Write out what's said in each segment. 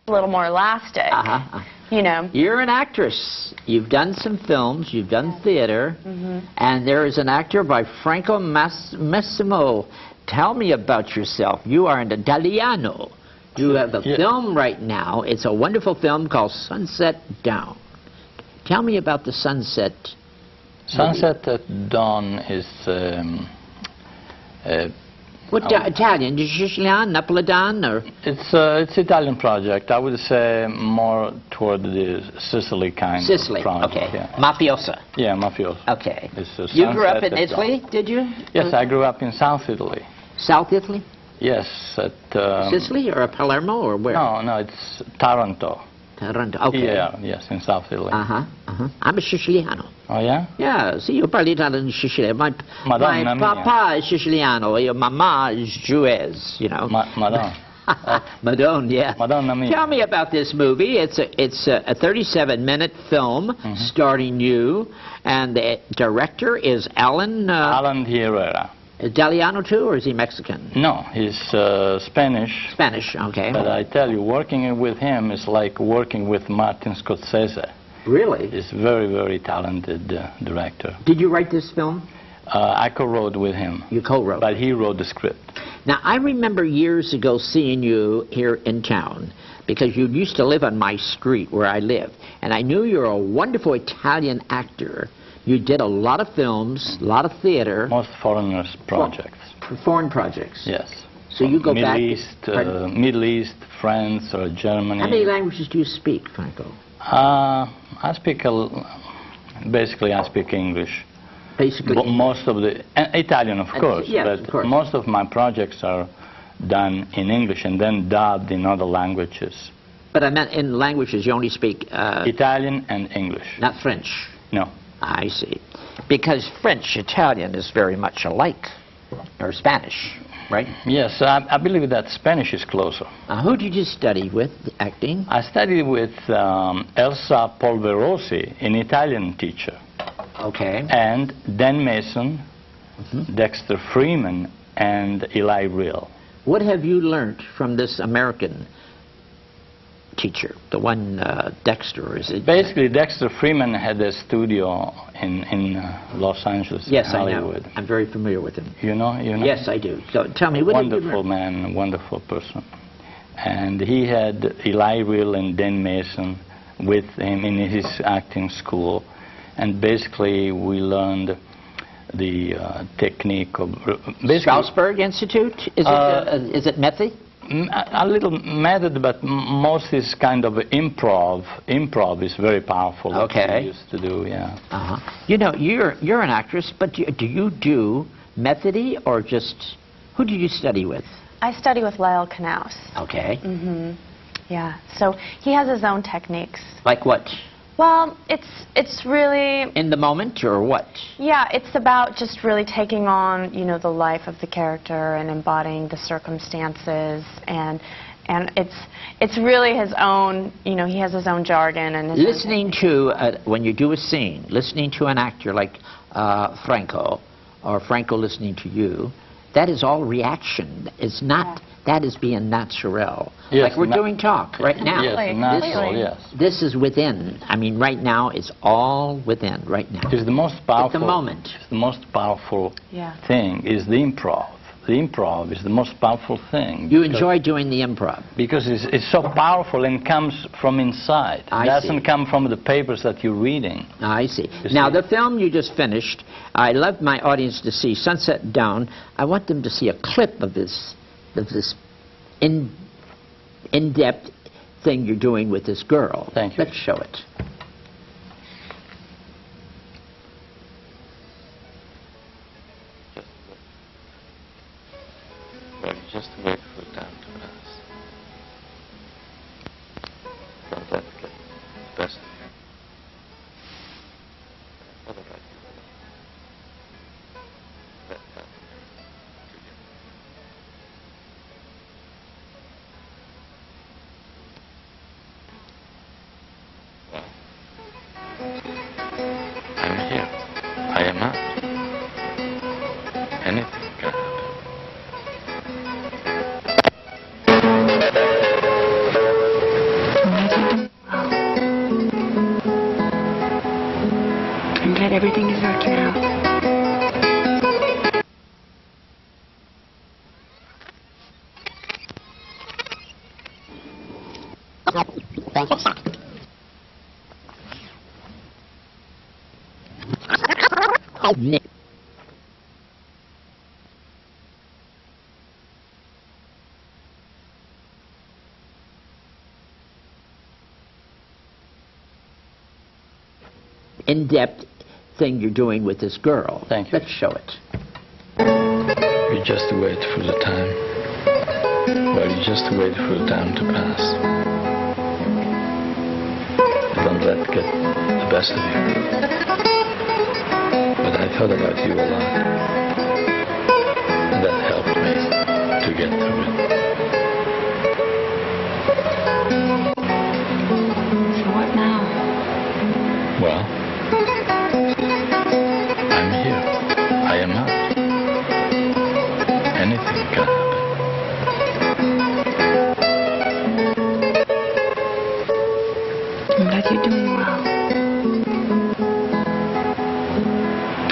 a little more elastic. You know. You're an actress. You've done some films, you've done theater, and there is an actor by Franco Massimo. Tell me about yourself. You are an Italiano. You have a film right now. It's a wonderful film called Sunset Down. Tell me about the Sunset. Sunset at Dawn is what Italian? Sicilian, Napolitan, or? It's Italian project. I would say more toward the Sicily kind of project. Okay. Yeah. Mafiosa. Yeah, mafiosa. Okay. You grew up in Italy, did you? Yes, I grew up in South Italy. South Italy? Yes, at Sicily or Palermo or where? No, it's Taranto. Taranto. Okay. Yeah, yes, in South Italy. I'm a Siciliano. Oh yeah? Yeah, see, you parli Italian in Sicily. My papa is Siciliano, your mama is Jewess, you know. Madonna. Madonna, yeah. Madonna mia. Tell me about this movie. It's a 37-minute film starring you, and the director is Alan Herrera. Italiano too, or is he Mexican? No, he's Spanish. Spanish, okay. But I tell you, working with him is like working with Martin Scorsese. Really? He's a very, very talented director. Did you write this film? I co-wrote with him. You co-wrote? But he wrote the script. Now, I remember years ago seeing you here in town, because you used to live on my street where I live, and I knew you were a wonderful Italian actor. You did a lot of films, a lot of theater. Most foreigners projects. Foreign projects? Yes. So you go back... Middle East, France, or Germany. How many languages do you speak, Franco? I speak, basically I speak English. Basically But most of the... Italian, of course. Yes, but of course. Most of my projects are done in English and then dubbed in other languages. But I meant in languages you only speak... Italian and English. Not French? No. I see. Because French, Italian is very much alike, or Spanish, right? Yes, I believe that Spanish is closer. Who did you study with, acting? I studied with Elsa Polverosi, an Italian teacher. Okay. And Dan Mason, Dexter Freeman, and Eli Real. What have you learned from this American teacher, the one Dexter, is it? Basically, Dexter Freeman had a studio in Los Angeles, Hollywood. I know. I'm very familiar with him. You know? Yes, I do. So tell me, what did you learn? Wonderful man, wonderful person. And he had Eli Real and Dan Mason with him in his acting school. And basically, we learned the technique of... Strasberg Institute? Is it method? A little method, but most is kind of improv. Improv is very powerful. Okay. What we used to do, yeah. You know, you're an actress, but do you do methody or just... Who did you study with? I study with Lyle Knaus. Okay. Yeah, so he has his own techniques. Like what? Well, it's really... In the moment, or what? Yeah, it's about just really taking on, you know, the life of the character and embodying the circumstances, and it's really his own, you know, he has his own jargon and his listening to, when you do a scene, listening to an actor like Franco, or Franco listening to you, that is all reaction. It's not... That is being natural. Yes, like we're doing talk right now. Yes, natural, yes. This is within. I mean, right now, it's all within, right now. It's the most powerful... At the moment. It's the most powerful thing is the improv. The improv is the most powerful thing. You enjoy doing the improv? Because it's so powerful and comes from inside. It doesn't come from the papers that you're reading. I see. Now, the film you just finished, I love my audience to see Sunset Down. I want them to see a clip of this in-depth thing you're doing with this girl. Thank you. Let's show it. Just wait for time to pass. Don't let it get the best of you. For the right people. Let that I'm here. I am out. Anything can happen. glad everything is working out. In-depth thing you're doing with this girl. Thank you. Let's show it. You just wait for the time. Well, you just wait for the time to pass. Don't let it get the best of you. But I thought about you a lot. That helped me to get through it. So what now? Well, I'm here. I am out. Anything can happen. I'm glad you're doing well.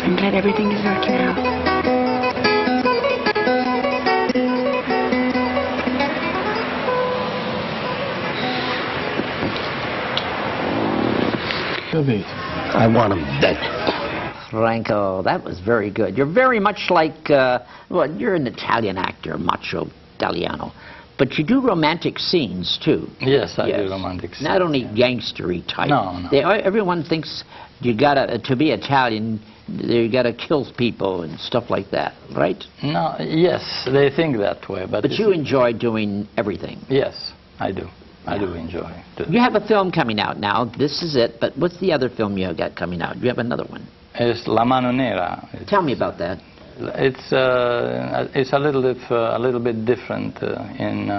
I'm glad everything is working out. I want him dead. Franco, that was very good. You're very much like, well, you're an Italian actor, macho italiano. But you do romantic scenes, too. Yes, I do romantic scenes. Not only gangstery type. No, no. Everyone thinks you gotta, to be Italian, you gotta kill people and stuff like that, right? No, yes, they think that way. But you enjoy doing everything. Yes, I do. I do enjoy it. You have a film coming out now. This is it. But what's the other film you got coming out? You have another one. It's La Mano Nera. Tell me about that. It's a little bit different in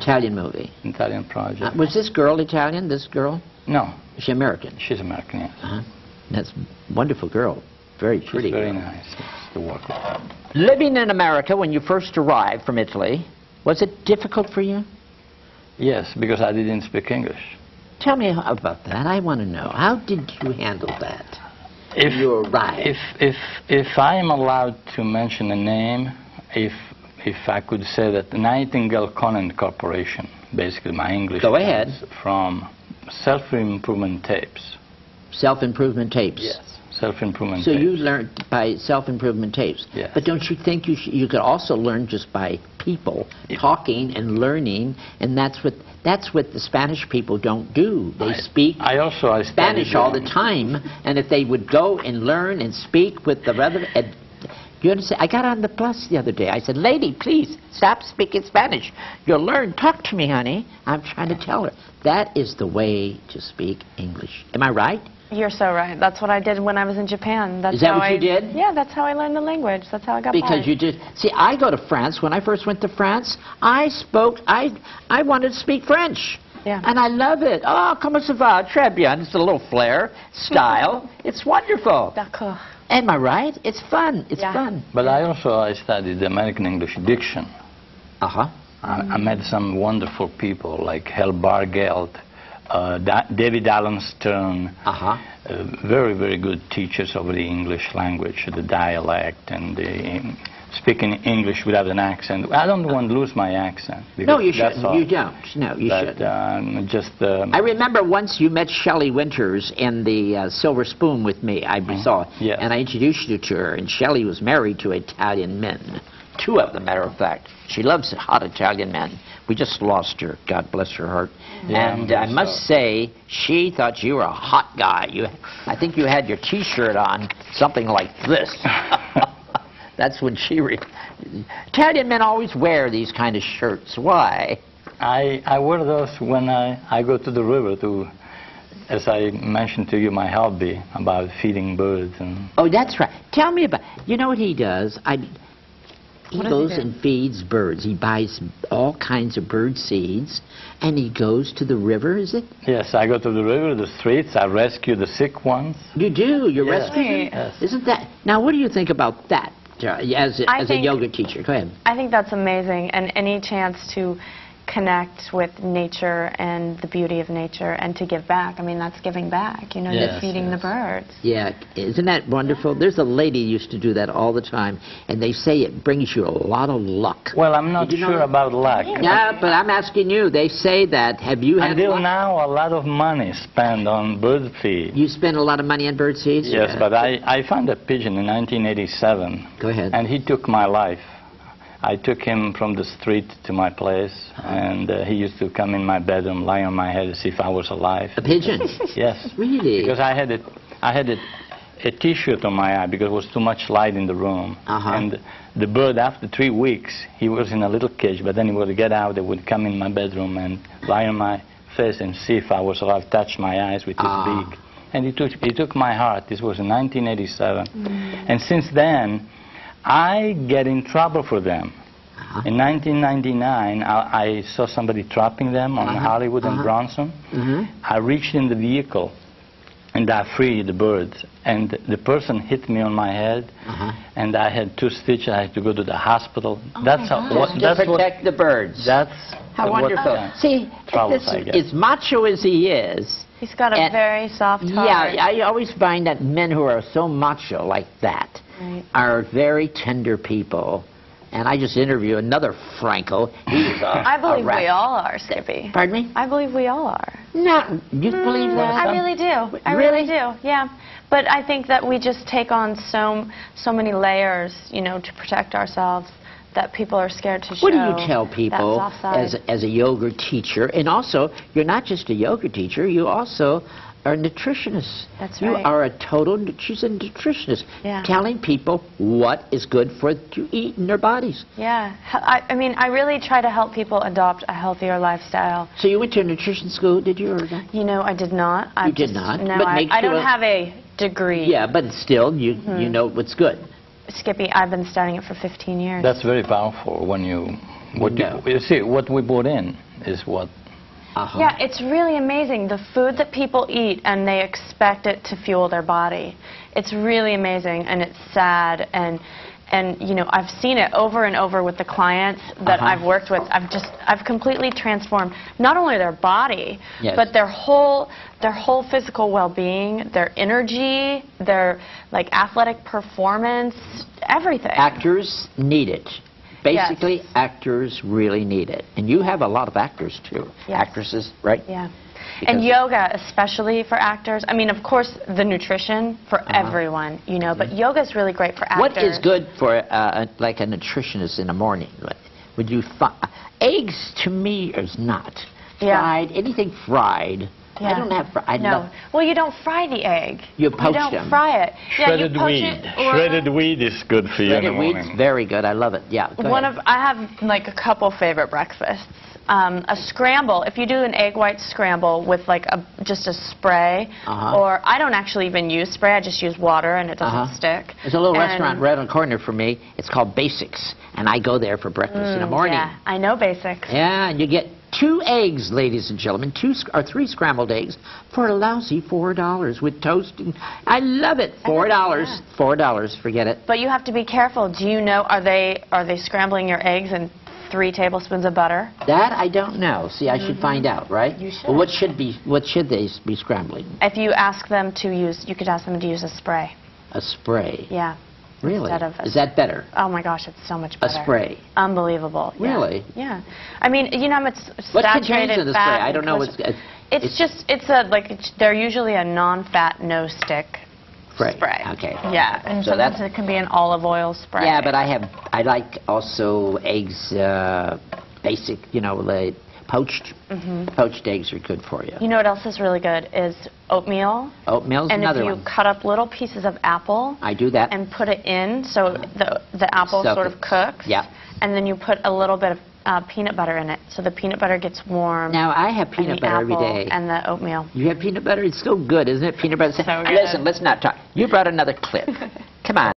Italian movie. Italian project. Was this girl Italian? This girl? No. Is she American? She's American, yes. That's a wonderful girl. Very pretty. She's very nice to work with her. Living in America when you first arrived from Italy, was it difficult for you? Yes, because I didn't speak English. Tell me about that. I want to know. How did you handle that? If you arrived. If I'm allowed to mention a name, if I could say that Nightingale Conant Corporation, basically my English. Go ahead. From self-improvement tapes. Self-improvement tapes. Yes. Self-improvement tapes. So you learned by self-improvement tapes. Yes. But don't you think you could also learn just by people talking and learning, and that's what the Spanish people don't do. They speak Spanish all the time, and if they would go and learn and speak with the other. You understand? I got on the bus the other day. I said, "Lady, please stop speaking Spanish. You'll learn. Talk to me, honey." I'm trying to tell her that is the way to speak English. Am I right? You're so right. That's what I did when I was in Japan. That's Is that how what you did? Yeah, that's how I learned the language. That's how I got Because by. you did. See, I go to France. When I first went to France, I wanted to speak French. Yeah. And I love it. Oh, comment ça va? Très bien. It's a little flair, style. It's wonderful. D'accord. Am I right? It's fun. It's fun. But I studied American English diction. Uh-huh. I met some wonderful people like Hal Bargeld, David Allen Stern, very, very good teachers of the English language, the dialect, and the speaking English without an accent. I don't want to lose my accent. No, you shouldn't. You don't. No, you shouldn't. I remember once you met Shelley Winters in the Silver Spoon with me. I saw, and I introduced you to her, and Shelley was married to Italian men. 2 of them, matter of fact. She loves hot Italian men. We just lost her. God bless her heart. Yeah, and I must say, she thought you were a hot guy. I think you had your T-shirt on, something like this. That's when she... Italian men always wear these kind of shirts. Why? I wear those when I go to the river to, as I mentioned to you, my hobby about feeding birds. And oh, that's right. Tell me about... You know what he does? He goes and feeds birds. He buys all kinds of bird seeds, and he goes to the river, is it? Yes, I go to the river, the streets, I rescue the sick ones. You do? You rescue them? Yes. Isn't that... Now, what do you think about that as a yoga teacher? Go ahead. I think that's amazing, and any chance to connect with nature and the beauty of nature and to give back. I mean, that's giving back, you know, Yes, you're feeding the birds. Yeah, isn't that wonderful? There's a lady who used to do that all the time, and they say it brings you a lot of luck. Well, I'm not Did you know sure that? about luck. Yeah, but I'm asking you. They say that. Have you had Until luck? now, a lot of money spent on bird feed. You spend a lot of money on bird seeds? Yes, Yeah. but I found a pigeon in 1987. Go ahead. And he took my life. I took him from the street to my place, and he used to come in my bedroom, lie on my head as if I was alive. A pigeon? Yes. Really? Because I had a T-shirt on my eye because there was too much light in the room. And the bird, after 3 weeks, he was in a little cage, but then he would get out, he would come in my bedroom and lie on my face and see if I was alive, touch my eyes with his beak. And he took my heart. This was in 1987. And since then, I get in trouble for them. In 1999, I saw somebody trapping them on Hollywood and Bronson. I reached in the vehicle and I freed the birds. And the person hit me on my head, and I had 2 stitches. I had to go to the hospital. That's how. Just to protect the birds. That's how wonderful. See, troubles I get. as macho as he is, He's got a very soft heart. yeah, I always find that men who are so macho like that are very tender people. And I just interviewed another Franco. He's I believe we all are, Skippy. Pardon me? I believe we all are. No, you believe that? I really do. I really do, yeah. But I think that we just take on so many layers, you know, to protect ourselves that people are scared to show. What do you tell people that soft side. as a yoga teacher? And also, you're not just a yoga teacher, you also are a nutritionist. That's you right. are a total, she's a nutritionist, Yeah. telling people what is good for to eat in their bodies. Yeah. I mean, I really try to help people adopt a healthier lifestyle. So you went to a nutrition school, did you? Or not? You know, I did not. You did not? No, But I makes you don't a- have a degree. Yeah, but still, you know what's good. Skippy, I've been studying it for 15 years. That's very powerful when you No. you see what we put in is what. Yeah, it's really amazing, the food that people eat and they expect it to fuel their body. It's really amazing, and it's sad, and you know, I've seen it over and over with the clients that I've worked with. I've completely transformed not only their body, but their whole physical well-being, their energy, their like athletic performance, everything. Actors need it. Basically, Yes. actors really need it. And you have a lot of actors, too. Yes. Actresses, right? Yeah. Because And yoga, especially for actors. I mean, of course, the nutrition for everyone, you know, but yoga is really great for actors. What is good for like a nutritionist in the morning? Would you eggs to me is not fried. Anything fried. Yeah. I don't have fried. No. Well, you don't fry the egg. You poach don't them. fry it. Yeah, Shredded you poach weed. it. Or Shredded weed is good for you in the Shredded wheat's morning. very good. I love it. Yeah. Go ahead. I have like a couple favorite breakfasts. A scramble. If you do an egg white scramble with like just a spray, or I don't actually even use spray. I just use water and it doesn't stick. There's a little restaurant right on the corner for me. It's called Basics, and I go there for breakfast in the morning. Yeah, I know Basics. Yeah, and you get 2 eggs, ladies and gentlemen, 2 or 3 scrambled eggs for a lousy $4 with toast. And I love it. $4. $4. Forget it. But you have to be careful. Do you know, are they scrambling your eggs in 3 tablespoons of butter? That I don't know. See, I should find out, right? You should. Well, what should they be scrambling? If you ask them to use, you could ask them to use a spray. A spray. Yeah. Really? Instead of Is that better? Oh my gosh, it's so much better. A spray. Unbelievable. Yeah. Really? Yeah. I mean, you know, it's What saturated contains in the fat. spray? I don't know what's. They're usually a non-fat, no-stick spray. Okay. Yeah, and So sometimes that's- it can be an olive oil spray. Yeah, but I like also eggs, basic, you know, like poached. Poached eggs are good for you. You know what else is really good is oatmeal. Oatmeal's And another if you one. cut up little pieces of apple I do that. and put it in, so the apple Soak sort it. of cooks. Yeah. And then you put a little bit of peanut butter in it, so the peanut butter gets warm. Now, I have and peanut the butter every apple day. And the oatmeal. You have peanut butter? It's so good, isn't it? Peanut butter. So good. Listen, let's not talk. You brought another clip. Come on.